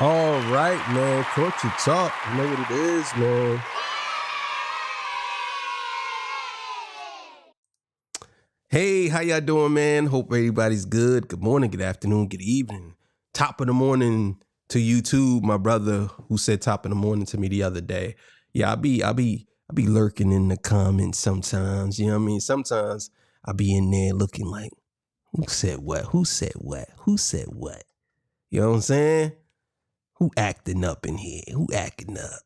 All right, man. Culture Talk. You know what it is, man. Hey, how y'all doing, man? Hope everybody's good. Good morning, good afternoon, good evening. Top of the morning to you too, my brother who said top of the morning to me the other day. Yeah, I be lurking in the comments sometimes. You know what I mean? Sometimes I be in there looking like, who said what? Who said what? Who said what? You know what I'm saying? Who acting up in here? Who acting up?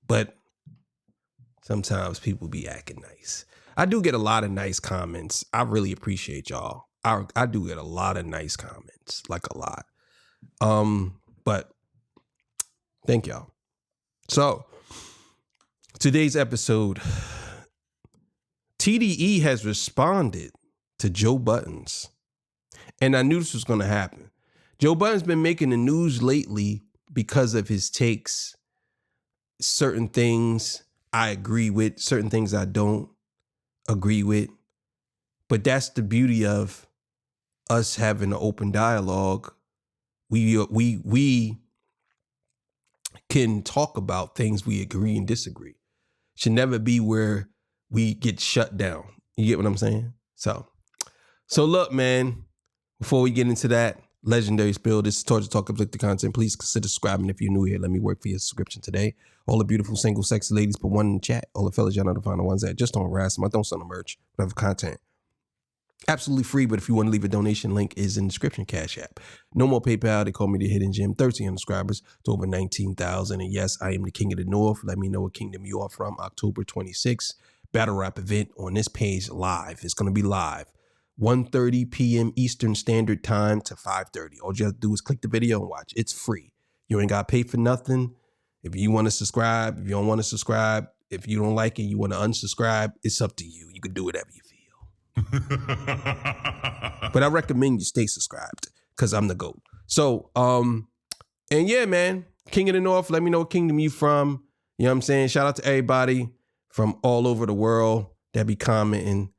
But sometimes people be acting nice. I do get a lot of nice comments. I really appreciate y'all. I do get a lot of nice comments, like a lot. But thank y'all. So today's episode, TDE has responded to Joe Budden's. And I knew this was going to happen. Joe Budden's been making the news lately because of his takes. Certain things I agree with, certain things I don't agree with. But that's the beauty of us having an open dialogue. We can talk about things we agree and disagree. Should never be where we get shut down. You get what I'm saying? So look, man, before we get into that legendary spill, this is Torture Talk Conflicted Content. Please consider subscribing if you're new here. Let me work for your subscription today. All the beautiful, single, sexy ladies, put one in the chat. All the fellas, y'all know to find the ones that just don't harass them. I don't sell no merch, but I have content. Absolutely free, but if you want to leave a donation, link is in the description. Cash App. No more PayPal. They call me the Hidden Gem. 13 subscribers to over 19,000. And yes, I am the King of the North. Let me know what kingdom you are from. October 26th. Battle rap event on this page live. It's going to be live. 1:30 p.m. Eastern Standard Time to 5:30. All you have to do is click the video and watch. It's free. You ain't got to pay for nothing. If you want to subscribe, if you don't want to subscribe, if you don't like it, you want to unsubscribe, it's up to you. You can do whatever you feel. But I recommend you stay subscribed because I'm the GOAT. So, and yeah, man, King of the North, let me know what kingdom you from. You know what I'm saying? Shout out to everybody from all over the world that be commenting.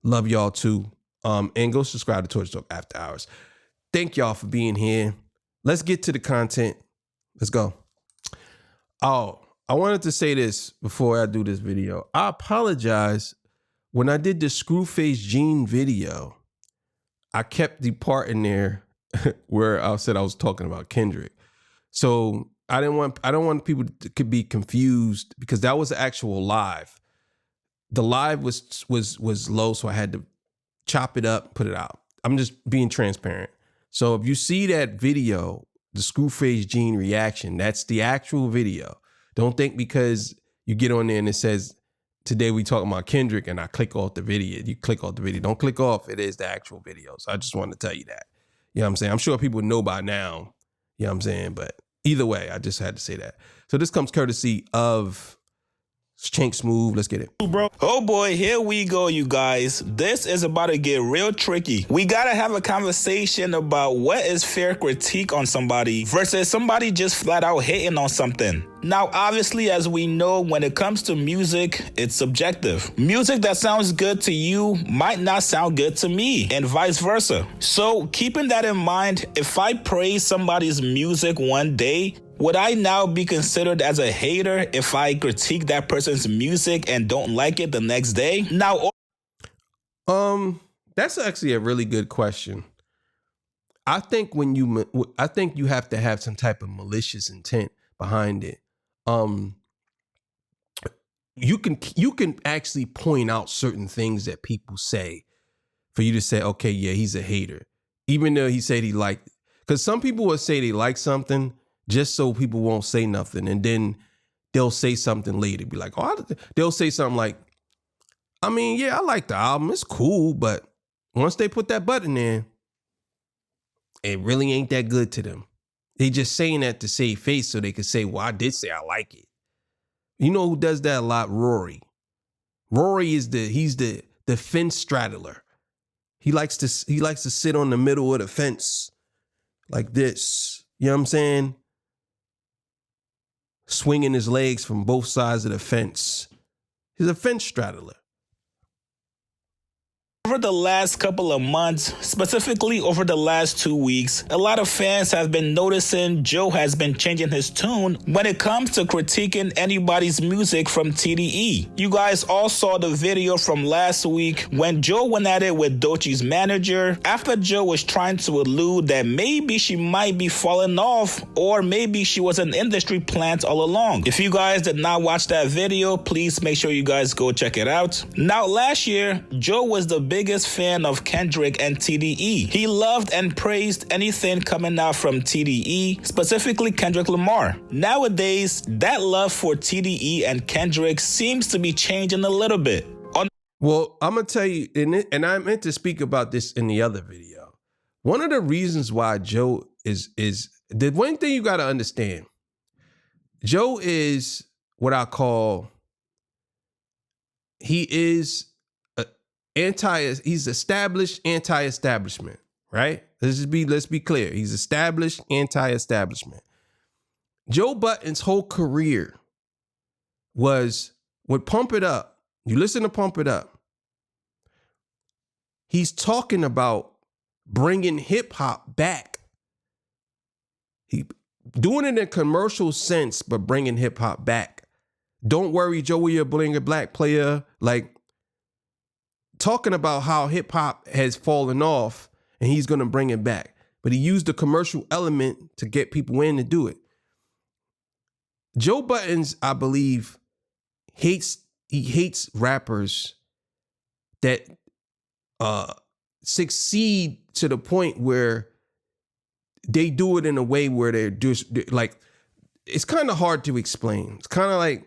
Love y'all too. And go subscribe to Torture Talk After Hours. Thank y'all for being here. Let's get to the content. Let's go. Oh, I wanted to say this before I do this video. I apologize. When I did the Screwface Gene video, I kept the part in there where I said I was talking about Kendrick. So I don't want people to be confused because that was the actual live. The live was low, so I had to chop it up, put it out. I'm just being transparent. So if you see that video, the Screwface Gene reaction, that's the actual video. Don't think because you get on there and it says, today we talking about Kendrick and I click off the video. You click off the video. Don't click off. It is the actual video. So I just wanted to tell you that. You know what I'm saying? I'm sure people know by now. You know what I'm saying? But either way, I just had to say that. So this comes courtesy of Chank Smooth. Let's get it. Bro. Oh boy, here we go, you guys. This is about to get real tricky. We gotta have a conversation about what is fair critique on somebody versus somebody just flat out hating on something. Now, obviously, as we know, when it comes to music, it's subjective. Music that sounds good to you might not sound good to me, and vice versa. So, keeping that in mind, if I praise somebody's music one day, would I now be considered as a hater if I critique that person's music and don't like it the next day? Now, that's actually a really good question. I think I think you have to have some type of malicious intent behind it. You can actually point out certain things that people say for you to say, okay, yeah, he's a hater, even though he said he liked it. Because some people will say they like something just so people won't say nothing, and then they'll say something later, be like, oh, they'll say something like, I mean, yeah, I like the album, it's cool, but once they put that button in, it really ain't that good to them. They just saying that to save face so they could say, well, I did say I like it. You know who does that a lot? Rory. Rory is he's the fence straddler. He likes to sit on the middle of the fence like this. You know what I'm saying? Swinging his legs from both sides of the fence. He's a fence straddler. over the last couple of months, specifically over the last 2 weeks, a lot of fans have been noticing Joe has been changing his tune when it comes to critiquing anybody's music from TDE. You guys all saw the video from last week when Joe went at it with Doechie's manager after Joe was trying to allude that maybe she might be falling off or maybe she was an industry plant all along. If you guys did not watch that video, please make sure you guys go check it out. Now, last year, Joe was the biggest fan of Kendrick and TDE. He loved and praised anything coming out from TDE, specifically Kendrick Lamar. Nowadays, that love for TDE and Kendrick seems to be changing a little bit. Well, I'm going to tell you, and I meant to speak about this in the other video. One of the reasons why Joe is the one thing you got to understand, Joe is what I call, he is he's established anti-establishment, right? Let's be clear. He's established anti-establishment. Joe Budden's whole career was with Pump It Up. You listen to Pump It Up. He's talking about bringing hip hop back. He doing it in a commercial sense, but bringing hip hop back. Don't worry, Joey, you're a black player. Like talking about how hip hop has fallen off and he's going to bring it back. But he used the commercial element to get people in to do it. Joe Budden's, I believe, hates rappers that succeed to the point where they do it in a way where they're just like, it's kind of hard to explain. It's kind of like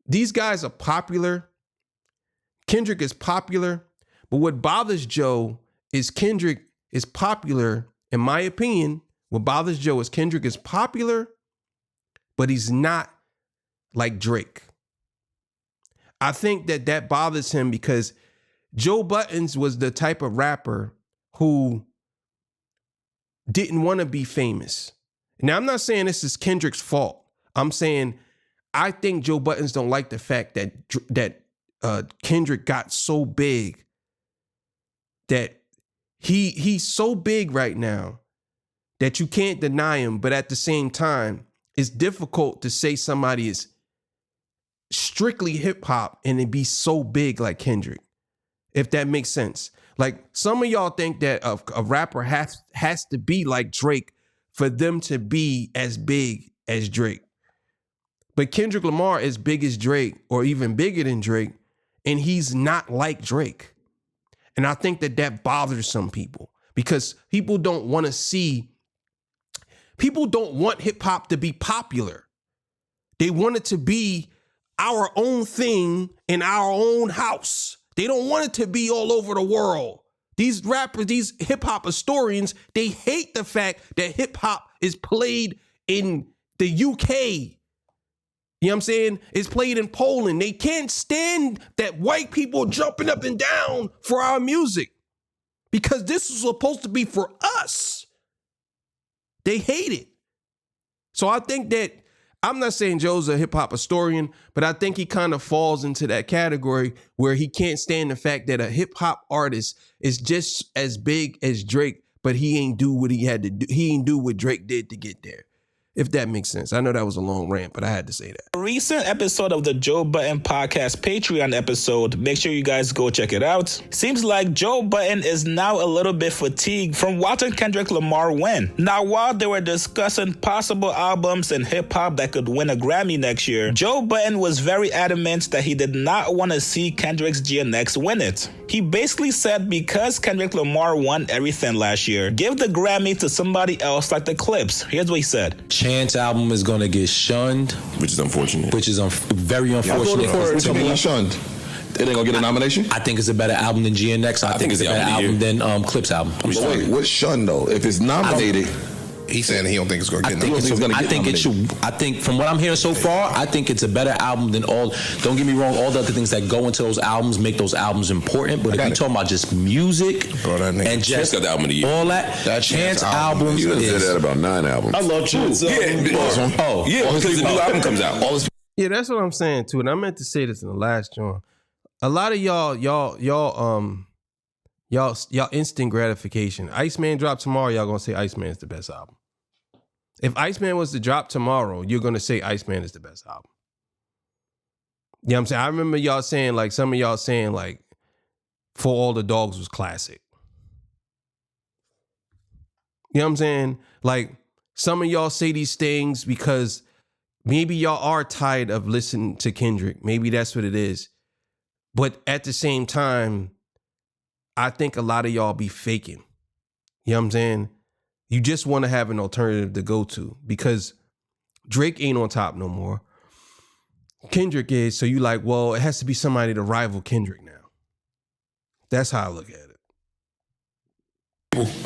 these guys are popular. Kendrick is popular, but what bothers Joe is Kendrick is popular. In my opinion, what bothers Joe is Kendrick is popular, but he's not like Drake. I think that bothers him because Joe Budden was the type of rapper who didn't want to be famous. Now, I'm not saying this is Kendrick's fault. I'm saying I think Joe Budden don't like the fact that Kendrick got so big that he's so big right now that you can't deny him. But at the same time, it's difficult to say somebody is strictly hip hop and it be so big like Kendrick, if that makes sense. Like some of y'all think that a rapper has to be like Drake for them to be as big as Drake. But Kendrick Lamar is big as Drake or even bigger than Drake, and he's not like Drake. And I think that bothers some people because people don't want hip hop to be popular. They want it to be our own thing in our own house. They don't want it to be all over the world. These rappers, these hip hop historians, they hate the fact that hip hop is played in the UK. You know what I'm saying? It's played in Poland. They can't stand that white people jumping up and down for our music because this is supposed to be for us. They hate it. So I think that, I'm not saying Joe's a hip hop historian, but I think he kind of falls into that category where he can't stand the fact that a hip hop artist is just as big as Drake, but he ain't do what he had to do. He ain't do what Drake did to get there. If that makes sense. I know that was a long rant, but I had to say that. A recent episode of the Joe Budden Podcast Patreon episode, make sure you guys go check it out. Seems like Joe Budden is now a little bit fatigued from watching Kendrick Lamar win. Now, while they were discussing possible albums in hip-hop that could win a Grammy next year, Joe Budden was very adamant that he did not want to see Kendrick's GNX win it. He basically said because Kendrick Lamar won everything last year, give the Grammy to somebody else like the Clips. Here's what he said. Chance album is going to get shunned. Which is unfortunate. Which is very unfortunate. I voted for it to be shunned. It ain't going to get a nomination? I think it's a better album than GNX. I think it's a better album than Clips album. But wait, what's shunned though? If it's nominated... He's saying he don't think it's going to get nominated. I think from what I'm hearing so far, I think it's a better album than all. Don't get me wrong, all the other things that go into those albums make those albums important. But if you're talking about just music and just got the album of the year. All that Chance album, you said that about 9 albums. I love Chance. Because the new album comes out. Yeah, that's what I'm saying too. And I meant to say this in the last joint. A lot of y'all Y'all instant gratification. Iceman drop tomorrow, y'all gonna say Iceman is the best album. If Iceman was to drop tomorrow, you're gonna say Iceman is the best album. You know what I'm saying? I remember y'all saying, like, some of y'all saying, like, For All the Dogs was classic. You know what I'm saying? Like, some of y'all say these things because maybe y'all are tired of listening to Kendrick. Maybe that's what it is. But at the same time, I think a lot of y'all be faking. You know what I'm saying? You just want to have an alternative to go to because Drake ain't on top no more. Kendrick is, so you like, well, it has to be somebody to rival Kendrick now. That's how I look at it.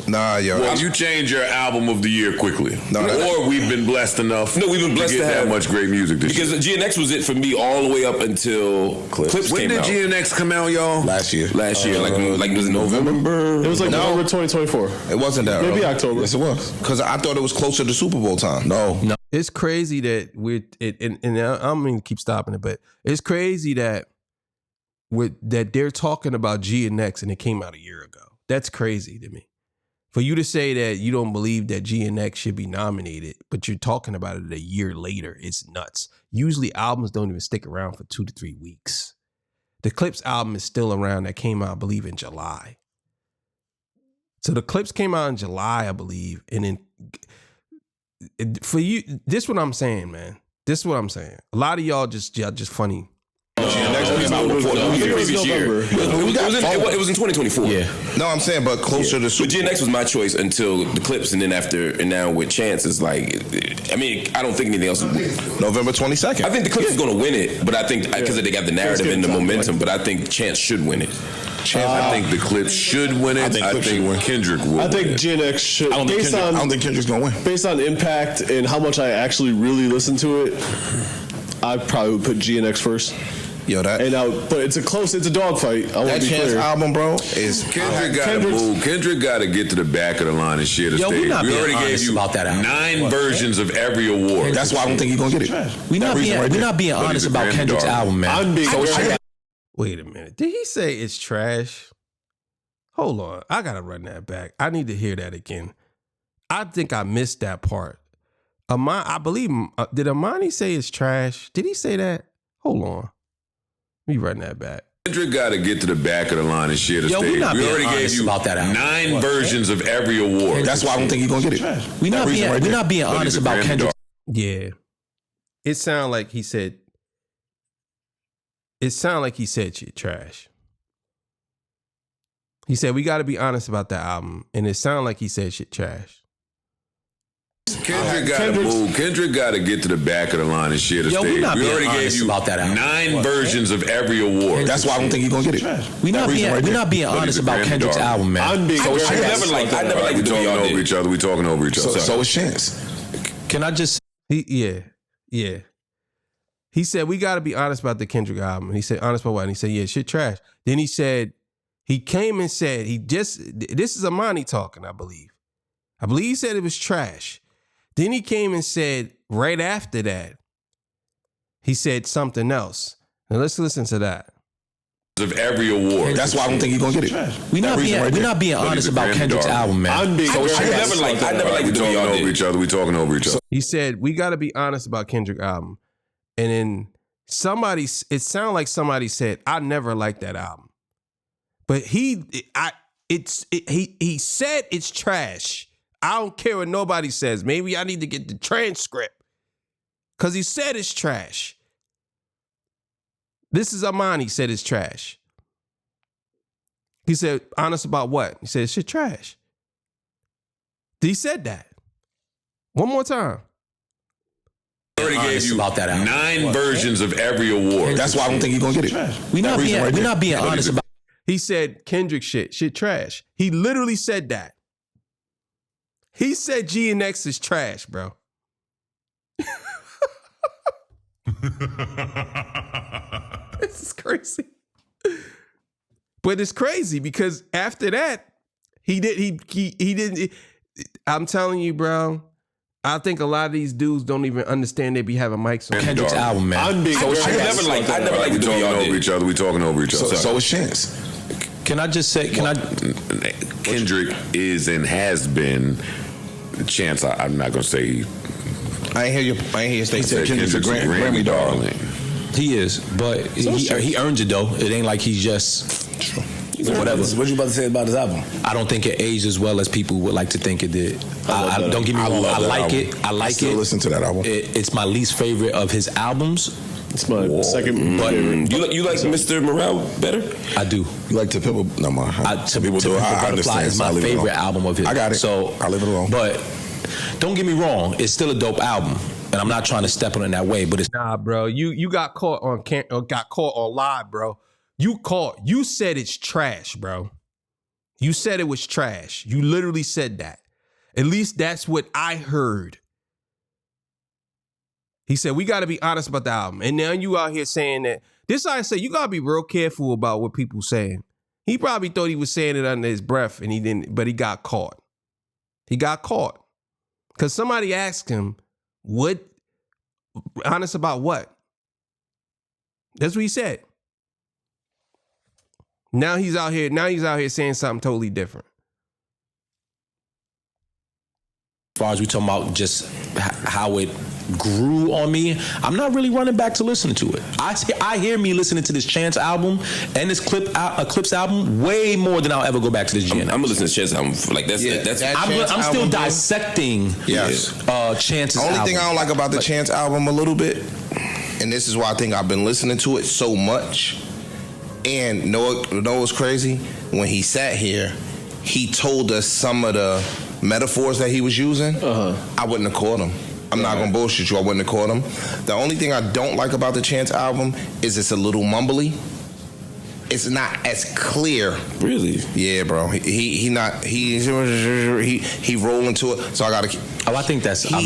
Nah, yo. Well, you change your album of the year quickly. No. Or we've been blessed enough No, we've been blessed to get to have that much great music this because year. GNX was it for me all the way up until Clips When came did out. GNX come out, y'all? Last year. Last year, like it was in November. It was like November 2024. It wasn't that Maybe early. October. Yes, it was. Because I thought it was closer to Super Bowl time. No. It's crazy that and I don't mean to keep stopping it, but it's crazy that that they're talking about GNX and it came out a year ago. That's crazy to me. For you to say that you don't believe that GNX should be nominated, but you're talking about it a year later, it's nuts. Usually albums don't even stick around for 2 to 3 weeks. The Clips album is still around. That came out, I believe, in July. So the Clips came out in July, I believe. And then for you, this is what I'm saying, man. This is what I'm saying. A lot of y'all just funny. It was in 2024. Yeah. No, I'm saying, but closer to But Super Bowl. GNX was my choice until the Clips, and then now with Chance, it's like, I mean, I don't think anything else. November 22nd. I think the Clips is going to win it, but I think because they got the narrative and the momentum, but I think Chance should win it. I think the Clips should win it. I think Kendrick will I think win it. GNX should. I don't think Kendrick's going to win. Based on impact and how much I actually really listen to it, I probably would put GNX first. Yo, but it's a dogfight. I want that to be Chance clear. album, bro, is Kendrick got to move. Kendrick got to get to the back of the line and share the Yo, stage. we not We being already gave honest you about that album. 9 versions of every award. That's why I don't think he's going to get it. We're not being But honest he's a about Grammy Kendrick's dog. album, man. I'm being Wait a minute. Did he say it's trash? Hold on. I got to run that back. I need to hear that again. I think I missed that part. I believe, did Amani say it's trash? Did he say that? Hold on. Let me run that back. Kendrick got to get to the back of the line and share the Yo, stage. we not We being already gave honest you about that album. 9 versions of every award. That's why I don't think he's going to get it. We're not being But honest he's a about Grammy Kendrick. dog. Yeah. It sounded like he said shit trash. He said, we got to be honest about that album. And it sounded like he said shit trash. Kendrick got to move. Kendrick got to get to the back of the line and share the Yo, stage. we not being already gave honest you about that album. 9 versions of every award. That's why I don't think he's going to get it. We're not being But honest he's a about Grammy Kendrick's dog. album, man. I'm being I never liked We the way y'all talking over did. each other. We talking over each other. So it's Chance. Can I just... Yeah. He said, we got to be honest about the Kendrick album. And he said, honest about what? And he said, yeah, shit trash. Then he said, he came and said, this is Amani talking, I believe. I believe he said it was trash. Then he came and said, right after that, he said something else. Now let's listen to that. Of every award. That's why I don't think he's going to get it. We're not being But honest he's a about Grammy Kendrick's dog. album, man. I'm being I never liked We the way talking y'all over did. each other. We talking over each other. He said, we got to be honest about Kendrick album. And then it sounded like somebody said, I never liked that album. But he said it's trash. I don't care what nobody says. Maybe I need to get the transcript. Because he said it's trash. This is Amani said it's trash. He said, honest about what? He said, shit trash. He said that. One more time. already gave you about that album. 9 versions of every award. That's why I don't think he's going to get it. We're not being honest about... He said Kendrick shit trash. He literally said that. He said GNX is trash, bro. This is crazy. But it's crazy because after that, he didn't. I'm telling you, bro. I think a lot of these dudes don't even understand they be having mics on. Kendrick's album, man. I'm being I never liked the way y'all did. We talking over each other. We talking over each other. So it's Chance. Can I just say? Kendrick is and has been. Chance, I'm not gonna say. I ain't hear you say Kendrick's a Grammy dog. He is, but he earns it though. It ain't like he's just whatever. What you about to say about his album? I don't think it aged as well as people would like to think it did. Don't get me wrong. I like it. I still listen to that album. It's my least favorite of his albums. It's my second favorite. You like Mr. Morale better? I do. You like To Pimp a... No, man. To Pimp a Butterfly is my favorite album of his. I got it. So I'll leave it alone. But don't get me wrong. It's still a dope album. And I'm not trying to step on it that way, but it's... Nah, bro. You got caught on live, bro. You said it's trash, bro. You said it was trash. You literally said that. At least that's what I heard. He said, we got to be honest about the album. And now you out here saying that. This I say, you got to be real careful about what people saying. He probably thought he was saying it under his breath and he didn't, but he got caught. He got caught. Because somebody asked him, honest about what? That's what he said. Now he's out here saying something totally different. As far as we talking about just how it grew on me, I'm not really running back to listening to it. I hear me listening to this Chance album and this Clips album way more than I'll ever go back to this GNX. I'm gonna listen to Chance album. Like I'm still dissecting. Yes. Chance's The only album. thing I don't like about the Chance album a little bit, and this is why I think I've been listening to it so much. And know what's crazy? When he sat here, he told us some of the metaphors that he was using. I wouldn't have caught him. I'm not gonna bullshit you. I wouldn't have caught him. The only thing I don't like about the Chance album is it's a little mumbly. It's not as clear. Really? Yeah, bro. He roll into it. So I gotta. I think that's. I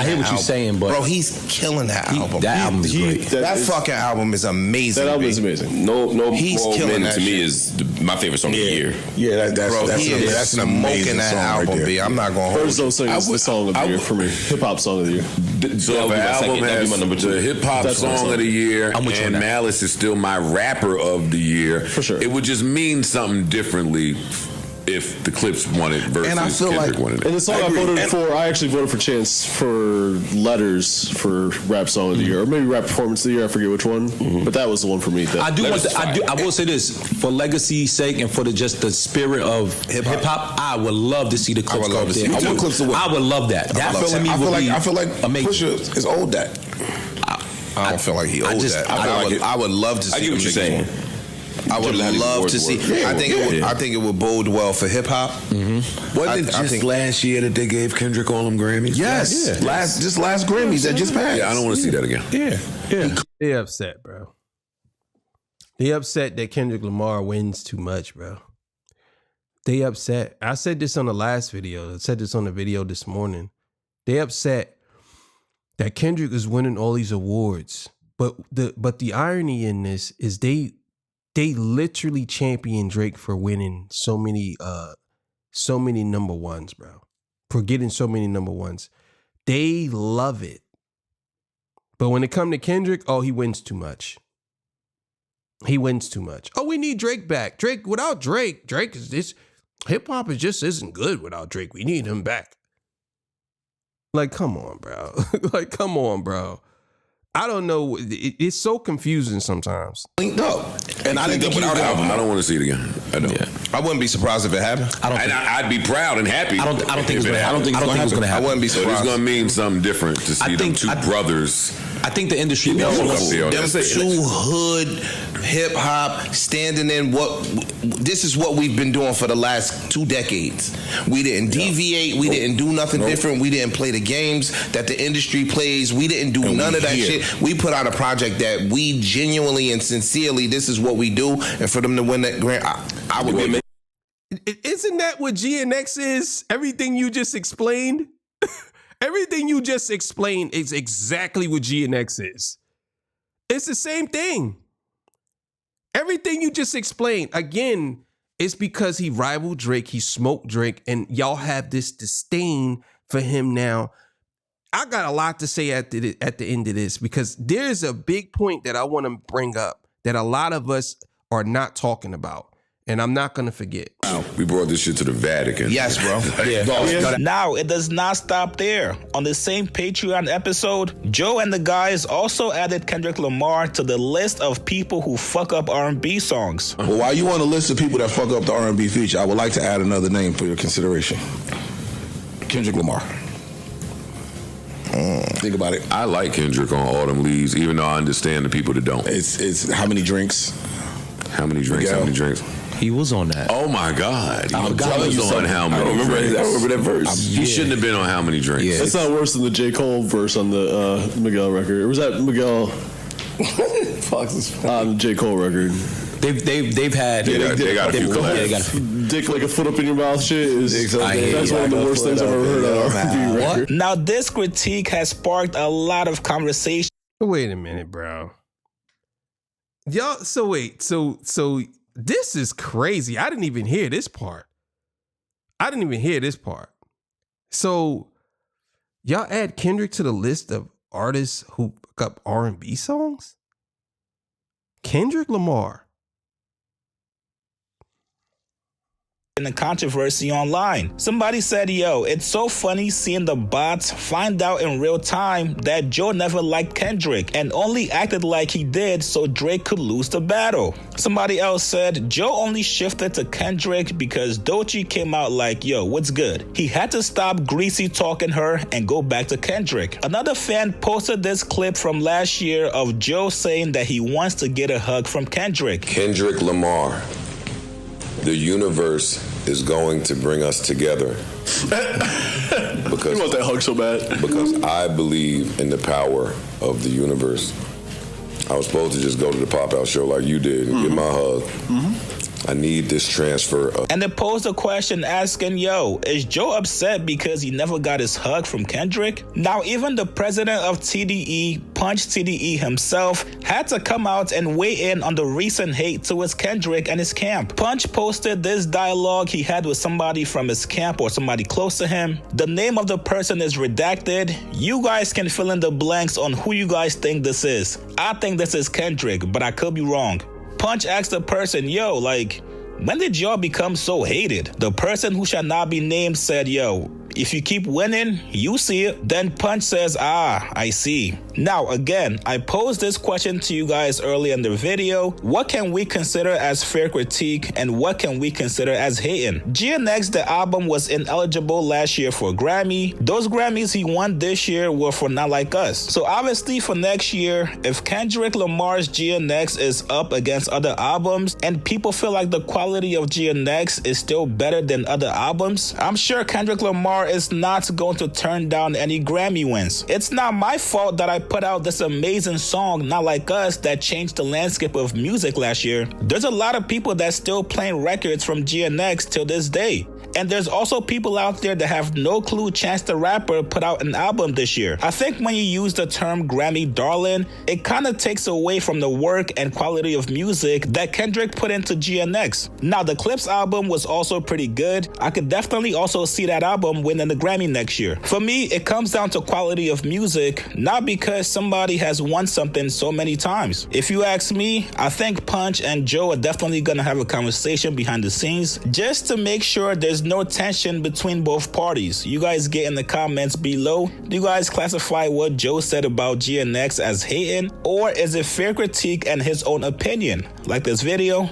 hear what you're saying, but bro, he's killing that album. That album is great. That fucking album is amazing. That album is amazing. No, he's More killing Men that to me shit. is my favorite song of the year. Yeah, that's an amazing that song album, right B. I'm not gonna hold First Don't Sing is the song of the year for me. Hip hop song of the year. So That'll if be an my album second. That'll be has my number two. the hip hop That's my song song. of the year I'm with you on and that. Malice is still my rapper of the year, For sure. it would just mean something differently if the Clips won it versus And I feel Kendrick like- won it. And the song I voted for, I actually voted for Chance for Letters for rap song of the year, or maybe rap performance of the year. I forget which one, but that was the one for me. I will say this for legacy's sake and for the spirit of hip hop. I would love to see the Clips go up there. I want Clips to win. I would love that. That to me would be I feel like amazing. Pusha is old that. I don't feel like he owed that. I would love to see. I get what you're saying. I would love to see. I think it would bode well for hip hop. Wasn't it just last year that they gave Kendrick all them Grammys? Yes, last Grammys that just passed. Yeah, I don't want to see that again. They upset, bro. They upset that Kendrick Lamar wins too much, bro. They upset. I said this on the last video. I said this on the video this morning. They upset that Kendrick is winning all these awards. But the irony in this is they literally champion Drake for winning so many number ones, bro. For getting so many number ones. They love it. But when it comes to Kendrick, he wins too much. He wins too much. Oh, we need Drake back. Without Drake is this hip hop just isn't good without Drake. We need him back. Like, come on, bro. Come on, bro. I don't know. It's so confusing sometimes. Linked up, and I didn't think Without album, I don't want to see it again. I don't. Yeah. I wouldn't be surprised if it happened. I'd be proud and happy. I don't think it's going to happen. I wouldn't be So surprised. it's going to mean something different to see them two brothers. I think the industry Them knows. Two hood hip hop standing in this is what we've been doing for the last 2 decades. We didn't deviate. We didn't do nothing different. We didn't play the games that the industry plays. We didn't do none of that shit. We put out a project that we genuinely and sincerely, this is what we do. And for them to win that grant, I would be. Isn't that what GNX is? Everything you just explained? Everything you just explained is exactly what GNX is. It's the same thing. Everything you just explained, again, it's because he rivaled Drake, he smoked Drake, and y'all have this disdain for him now. I got a lot to say at the end of this because there's a big point that I want to bring up that a lot of us are not talking about. and I'm not gonna forget. We brought this shit to the Vatican. Yes, bro. Now, it does not stop there. On the same Patreon episode, Joe and the guys also added Kendrick Lamar to the list of people who fuck up R&B songs. Well, while you on the list of people that fuck up the R&B feature, I would like to add another name for your consideration. Kendrick Lamar. Think about it. I like Kendrick on Autumn Leaves, even though I understand the people that don't. It's how many drinks? How many drinks? Miguel. How many drinks? He was on that. Oh my God! I'm telling you on something. how many drinks? I remember that verse. He shouldn't have been on how many drinks. It's not worse than the J. Cole verse on the Miguel record. Or was that Miguel? Fox is J. Cole record. They've had. They got a few collabs. Dick like a foot up in your mouth shit is that's one of the worst things I've ever heard on R&B record. Now, this critique has sparked a lot of conversation. Wait a minute, bro. Y'all, so wait, so this is crazy. I didn't even hear this part. So y'all add Kendrick to the list of artists who fuck up R&B songs? Kendrick Lamar. In the controversy online. Somebody said, yo, it's so funny seeing the bots find out in real time that Joe never liked Kendrick and only acted like he did so Drake could lose the battle. Somebody else said, Joe only shifted to Kendrick because Doechii came out like, yo, what's good? He had to stop greasy talking her and go back to Kendrick. Another fan posted this clip from last year of Joe saying that he wants to get a hug from Kendrick. Kendrick Lamar. The universe is going to bring us together. You want that hug so bad. Because I believe in the power of the universe. I was supposed to just go to the pop-out show like you did and get my hug. I need this transfer. And they posed a question asking, yo, is Joe upset because he never got his hug from Kendrick? Now, even the president of TDE, Punch TDE himself, had to come out and weigh in on the recent hate towards Kendrick and his camp. Punch posted this dialogue he had with somebody from his camp or somebody close to him. The name of the person is redacted. You guys can fill in the blanks on who you guys think this is. I think this is Kendrick, but I could be wrong. Punch asked the person, yo, like, when did y'all become so hated? The person who shall not be named said, yo, if you keep winning, you see it. Then Punch says, I see. Now, again, I posed this question to you guys earlier in the video. What can we consider as fair critique and what can we consider as hating? GNX, the album, was ineligible last year for a Grammy. Those Grammys he won this year were for Not Like Us. So obviously for next year, if Kendrick Lamar's GNX is up against other albums and people feel like the quality of GNX is still better than other albums, I'm sure Kendrick Lamar is not going to turn down any Grammy wins. It's not my fault that I put out this amazing song, Not Like Us, that changed the landscape of music last year. There's a lot of people that's still playing records from GNX till this day. And there's also people out there that have no clue Chance the Rapper put out an album this year. I think when you use the term Grammy darling, it kind of takes away from the work and quality of music that Kendrick put into GNX. Now, the Clips album was also pretty good. I could definitely also see that album winning the Grammy next year. For me, it comes down to quality of music, not because somebody has won something so many times. If you ask me, I think Punch and Joe are definitely gonna have a conversation behind the scenes just to make sure there's no tension between both parties. You guys get in the comments below. Do you guys classify what Joe said about GNX as hating, or is it fair critique and his own opinion? Like this video.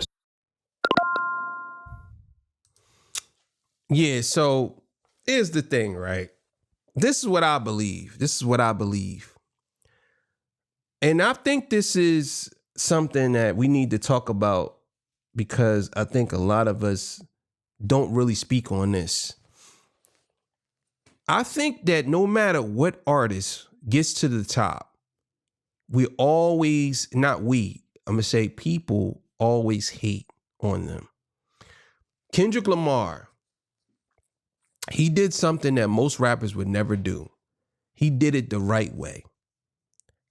Yeah, so here's the thing, right? This is what I believe. And I think this is something that we need to talk about because I think a lot of us don't really speak on this. I think that no matter what artist gets to the top, we always, not we, I'm going to say people always hate on them. Kendrick Lamar, he did something that most rappers would never do. He did it the right way.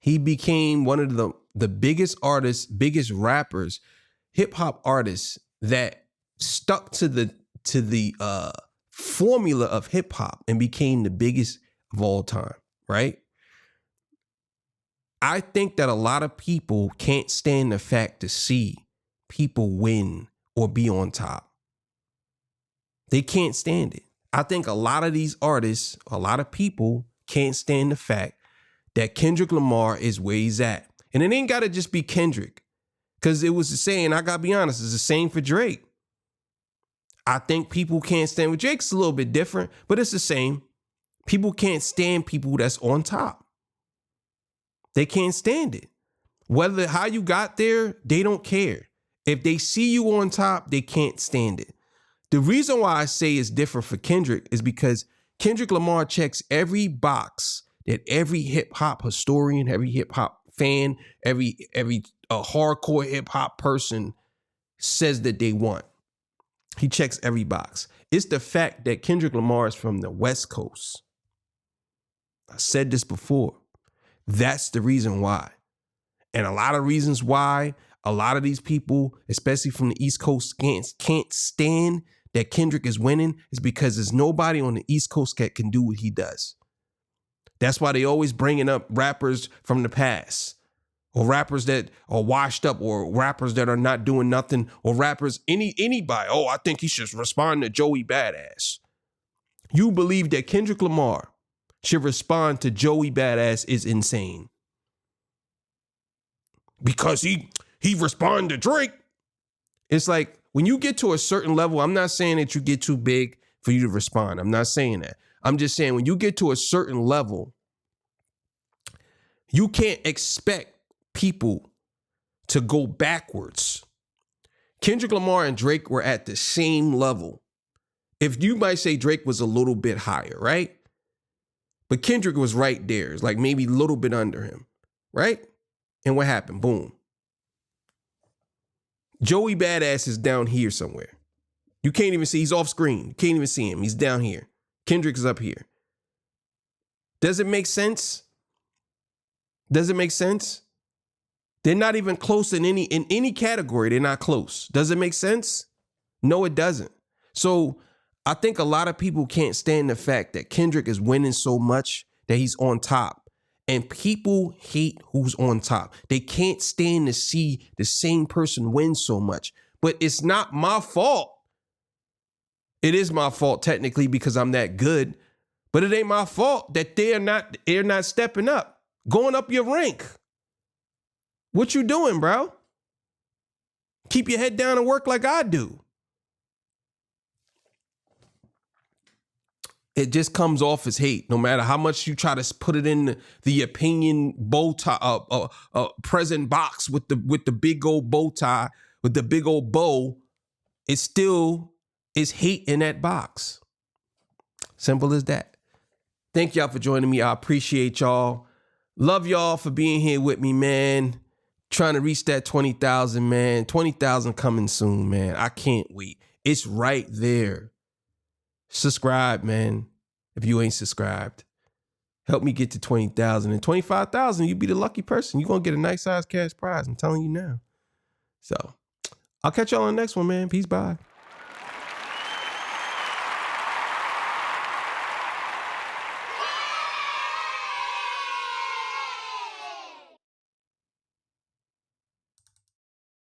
He became one of the biggest artists, biggest rappers, hip hop artists that stuck to the formula of hip hop and became the biggest of all time, right? I think that a lot of people can't stand the fact to see people win or be on top. They can't stand it. I think a lot of these artists, a lot of people can't stand the fact that Kendrick Lamar is where he's at. And it ain't got to just be Kendrick. Because it was the same, I got to be honest, it's the same for Drake. I think people can't stand, with Drake's a little bit different, but it's the same. People can't stand people that's on top. They can't stand it. Whether how you got there, they don't care. If they see you on top, they can't stand it. The reason why I say it's different for Kendrick is because Kendrick Lamar checks every box that every hip hop historian, every hip hop fan, every hardcore hip hop person says that they want. He checks every box. It's the fact that Kendrick Lamar is from the West Coast. I said this before. That's the reason why. And a lot of reasons why a lot of these people, especially from the East Coast, can't stand that Kendrick is winning is because there's nobody on the East Coast that can do what he does. That's why they always bringing up rappers from the past, or rappers that are washed up, or rappers that are not doing nothing, or rappers, anybody. Oh, I think he should respond to Joey Badass. You believe that Kendrick Lamar should respond to Joey Badass is insane. Because he responded to Drake. It's like, when you get to a certain level, I'm not saying that you get too big for you to respond. I'm not saying that. I'm just saying when you get to a certain level, you can't expect people to go backwards. Kendrick Lamar and Drake were at the same level. If you might say Drake was a little bit higher, right? But Kendrick was right there. It's like maybe a little bit under him, right? And what happened? Boom. Joey Badass is down here somewhere. You can't even see. He's off screen. You can't even see him. He's down here. Kendrick is up here. Does it make sense? Does it make sense? They're not even close in any category. They're not close. Does it make sense? No, it doesn't. So I think a lot of people can't stand the fact that Kendrick is winning so much that he's on top. And people hate who's on top. They can't stand to see the same person win so much. But it's not my fault. It is my fault technically because I'm that good. But it ain't my fault that they're not stepping up, going up your rank. What you doing, bro? Keep your head down and work like I do. It just comes off as hate, no matter how much you try to put it in the opinion bow tie, present box with the big old bow tie, with the big old bow. It still is hate in that box. Simple as that. Thank y'all for joining me. I appreciate y'all. Love y'all for being here with me, man. Trying to reach that 20,000, man. 20,000 coming soon, man. I can't wait. It's right there. Subscribe, man, if you ain't subscribed. Help me get to 20,000 and 25,000. You be the lucky person. You're going to get a nice size cash prize. I'm telling you now. So I'll catch y'all on the next one, man. Peace, bye.